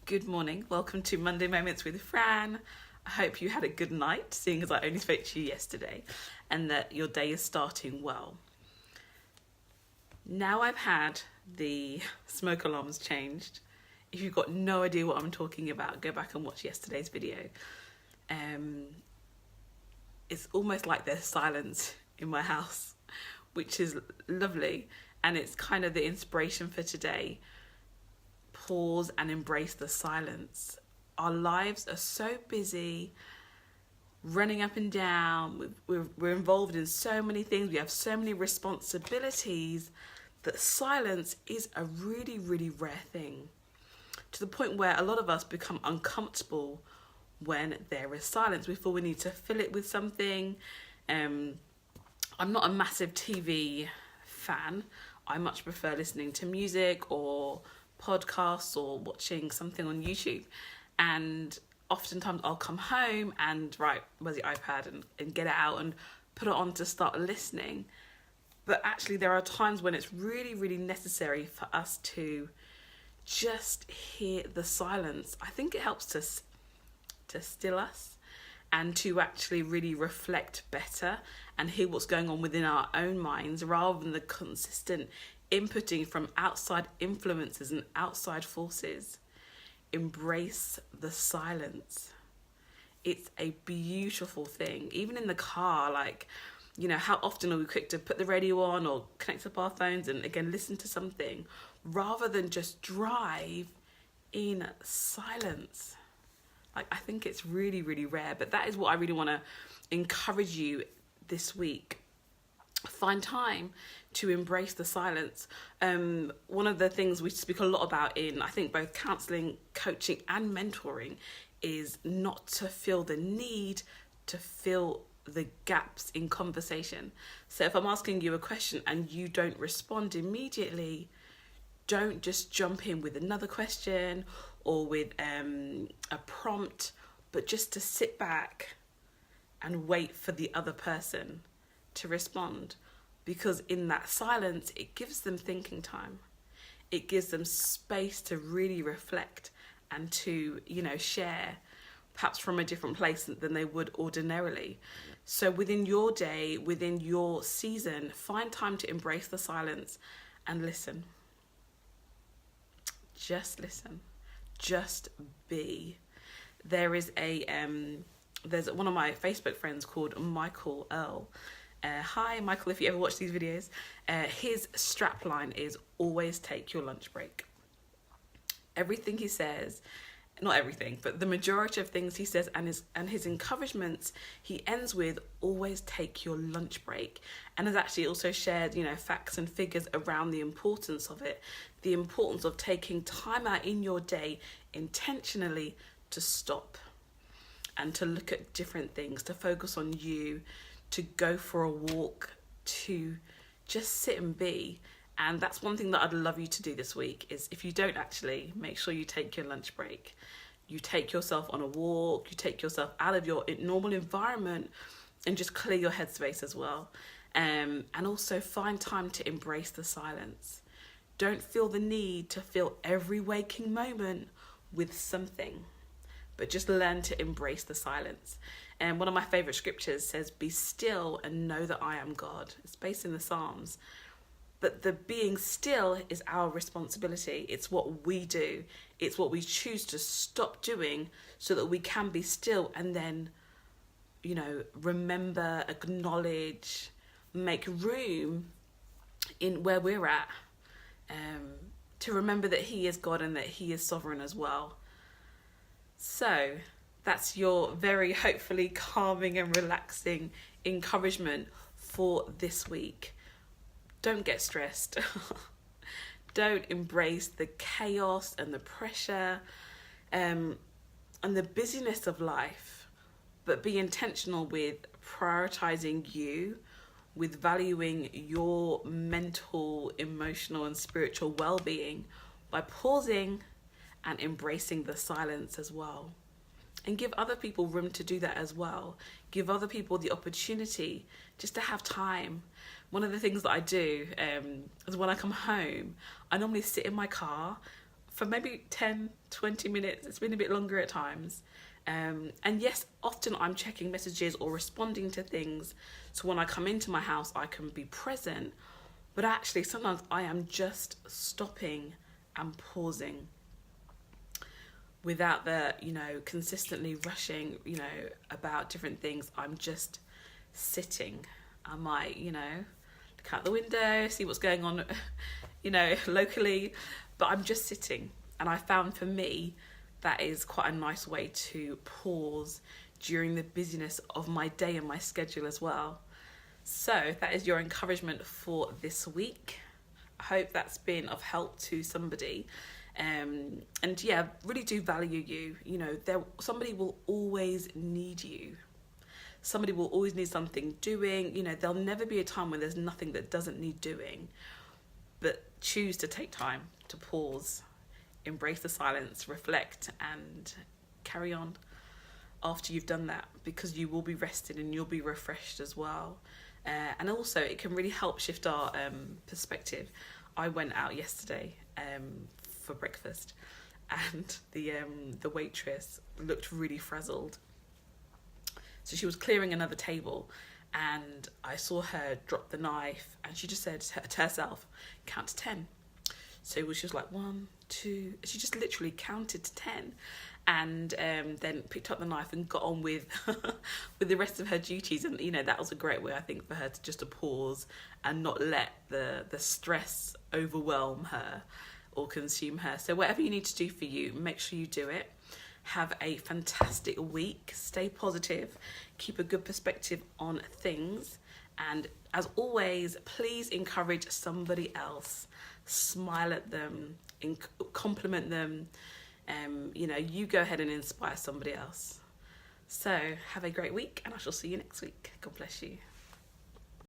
Good morning. Welcome to Monday Moments with Fran. I hope you had a good night, seeing as I only spoke to you yesterday, and that your day is starting well. Now I've had the smoke alarms changed. If you've got no idea what I'm talking about, go back and watch yesterday's video. It's almost like there's silence in my house, which is lovely, and it's kind of the inspiration for today. Pause and embrace the silence. Our lives are so busy, running up and down. We're involved in so many things. We have so many responsibilities that silence is a really, really rare thing, to the point where a lot of us become uncomfortable when there is silence. We feel we need to fill it with something. I'm not a massive TV fan. I much prefer listening to music or podcasts or watching something on YouTube, and oftentimes I'll come home and where's the iPad and get it out and put it on to start listening. But actually there are times when it's really, really necessary for us to just hear the silence. I think it helps to still us and to actually really reflect better and hear what's going on within our own minds, rather than the consistent inputting from outside influences and outside forces. Embrace the silence. It's a beautiful thing. Even in the car, how often are we quick to put the radio on or connect up our phones and again listen to something, rather than just drive in silence. I think it's really, really rare, but that is what I really want to encourage you this week. Find time to embrace the silence. One of the things we speak a lot about in, I think, both counselling, coaching and mentoring is not to feel the need to fill the gaps in conversation. So if I'm asking you a question and you don't respond immediately, don't just jump in with another question or with a prompt, but just to sit back and wait for the other person to respond. Because in that silence, it gives them thinking time. It gives them space to really reflect and to, share, perhaps from a different place than they would ordinarily. So within your day, within your season, find time to embrace the silence and listen. Just listen. Just be. There's one of my Facebook friends called Michael Earl. Hi, Michael, if you ever watch these videos. His strapline is always take your lunch break. Everything he says, not everything, but the majority of things he says and his encouragements, he ends with always take your lunch break. And has actually also shared, facts and figures around the importance of it, the importance of taking time out in your day intentionally to stop and to look at different things, to focus on you, to go for a walk, to just sit and be. And that's one thing that I'd love you to do this week, is if you don't actually, make sure you take your lunch break. You take yourself on a walk, you take yourself out of your normal environment and just clear your headspace as well. And also find time to embrace the silence. Don't feel the need to fill every waking moment with something, but just learn to embrace the silence. And one of my favourite scriptures says, be still and know that I am God. It's based in the Psalms. But the being still is our responsibility. It's what we do. It's what we choose to stop doing so that we can be still and then, remember, acknowledge, make room in where we're at, to remember that He is God and that He is sovereign as well. So that's your very hopefully calming and relaxing encouragement for this week. Don't get stressed. Don't embrace the chaos and the pressure and the busyness of life, but be intentional with prioritizing you, with valuing your mental, emotional and spiritual well-being by pausing and embracing the silence as well. And give other people room to do that as well. Give other people the opportunity just to have time. One of the things that I do is when I come home, I normally sit in my car for maybe 10, 20 minutes. It's been a bit longer at times. And yes, often I'm checking messages or responding to things. So when I come into my house, I can be present. But actually, sometimes I am just stopping and pausing without the, consistently rushing, about different things. I'm just sitting. I might, look out the window, see what's going on, locally, but I'm just sitting. And I found for me, that is quite a nice way to pause during the busyness of my day and my schedule as well. So that is your encouragement for this week. I hope that's been of help to somebody. And yeah, really do value you. Somebody will always need you. Somebody will always need something doing. There'll never be a time when there's nothing that doesn't need doing. But choose to take time to pause, embrace the silence, reflect, and carry on after you've done that, because you will be rested and you'll be refreshed as well. And also, it can really help shift our perspective. I went out yesterday for breakfast, and the waitress looked really frazzled. So she was clearing another table, and I saw her drop the knife, and she just said to herself, "Count to 10." So she was like 1, 2. She just literally counted to 10, and then picked up the knife and got on with with the rest of her duties. And that was a great way, I think, for her to pause and not let the stress overwhelm her or consume her. So whatever you need to do for you, make sure you do it. Have a fantastic week. Stay positive. Keep a good perspective on things. And as always, please encourage somebody else. Smile at them, compliment them. You go ahead and inspire somebody else. So have a great week, and I shall see you next week. God bless you.